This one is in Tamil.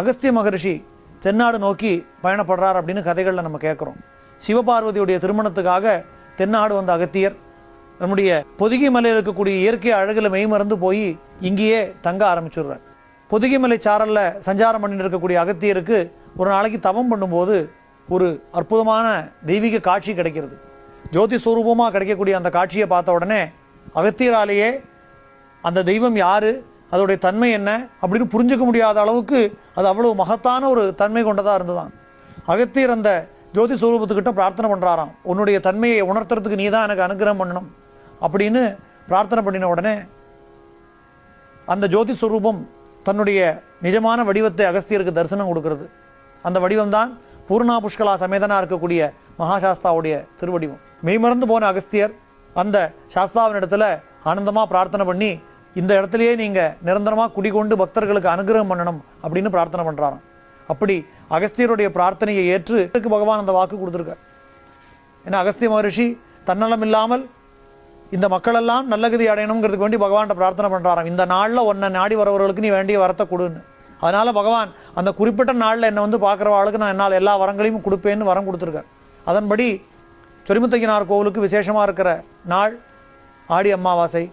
அகஸ்திய மகரிஷி தென்னாடு நோக்கி பயணப்படுறார் அப்படின்னு கதைகளில் நம்ம கேட்குறோம். சிவபார்வதியுடைய திருமணத்துக்காக தென்னாடு வந்த அகத்தியர் நம்முடைய பொதிகை மலையில் இருக்கக்கூடிய இயற்கை அழகில் மெய்மறந்து போய் இங்கேயே தங்க ஆரம்பிச்சுடுறார். பொதிகை மலை சாரலில் சஞ்சாரம் பண்ணிட்டு இருக்கக்கூடிய அகத்தியருக்கு ஒரு நாளைக்கு தவம் பண்ணும்போது ஒரு அற்புதமான தெய்வீக காட்சி கிடைக்கிறது. ஜோதி ஸ்வரூபமாக கிடைக்கக்கூடிய அந்த காட்சியை பார்த்த உடனே அகத்தியராலேயே அந்த தெய்வம் யார், அதோடைய தன்மை என்ன அப்படின்னு புரிஞ்சிக்க முடியாத அளவுக்கு அது அவ்வளோ மகத்தான ஒரு தன்மை கொண்டதாக இருந்துதான். அகத்தியர் அந்த ஜோதி ஸ்வரூபத்துக்கிட்ட பிரார்த்தனை பண்ணுறாராம், உன்னுடைய தன்மையை உணர்த்துறதுக்கு நீ தான் எனக்கு அனுகிரகம் பண்ணணும் அப்படின்னு பிரார்த்தனை பண்ணின உடனே அந்த ஜோதி ஸ்வரூபம் தன்னுடைய நிஜமான வடிவத்தை அகஸ்தியருக்கு தரிசனம் கொடுக்கிறது. அந்த வடிவம்தான் பூர்ணா புஷ்கலா சமேதனாக இருக்கக்கூடிய மகாசாஸ்தாவுடைய திருவடிவம். மெய்மறந்து போன அகஸ்தியர் அந்த சாஸ்தாவினிடத்தில் ஆனந்தமாக பிரார்த்தனை பண்ணி, இந்த இடத்துலையே நீங்கள் நிரந்தரமாக குடிகொண்டு பக்தர்களுக்கு அனுகிரகம் பண்ணணும் அப்படின்னு பிரார்த்தனை பண்ணுறாராம். அப்படி அகஸ்தியருடைய பிரார்த்தனையை ஏற்று பகவான் அந்த வாக்கு கொடுத்துருக்கார். ஏன்னா அகஸ்திய மகரிஷி தன்னலம் இல்லாமல் இந்த மக்களெல்லாம் நல்லகதி அடையணுங்கிறதுக்கு வேண்டி பகவான்கிட்ட பிரார்த்தனை பண்ணுறாராம். இந்த நாளில் ஒன்றை நாடி வரவர்களுக்கு நீ வேண்டிய வரத்தை கொடுன்னு. அதனால் பகவான் அந்த குறிப்பிட்ட நாளில் என்னை வந்து பார்க்குறவாளுக்கு நான் என்னால் எல்லா வரங்களையும் கொடுப்பேன்னு வரம் கொடுத்துருக்கார். அதன்படி சொரிமுத்தகினார் கோவிலுக்கு விசேஷமாக இருக்கிற நாள் ஆடி அமாவாசை.